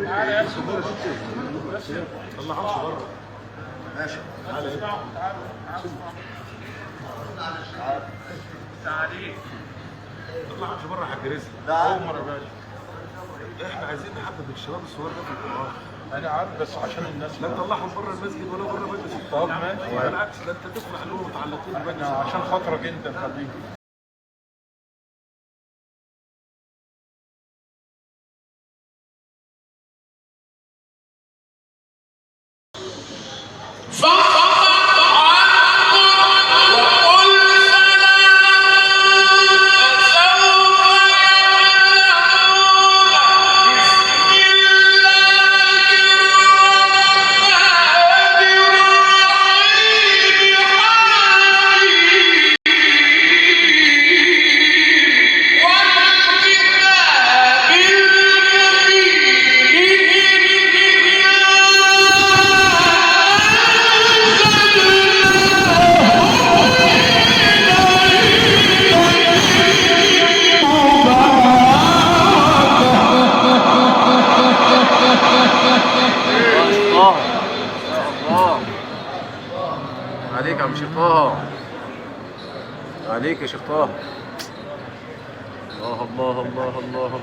تعالى يا اخي. طلعهمش بره. ماشي. تعالى ايه؟ تعالى. طلعهمش بره يا حاج رزق. لا. عمر يا باشا. احنا عايزين نحبب الشباب الصغير ده في القرآن. انا عارف بس عشان الناس لا تطلعهم بره المسجد ولا بره مجلس طب الشعب. ماشي. بالعكس ده انت تفرح انهم متعلقين بمجلس احنا عشان الشعب. خاطرك انت يا حبيبي. عليك يا عم شيخ طه، عليك يا شيخ طه. الله الله الله الله الله.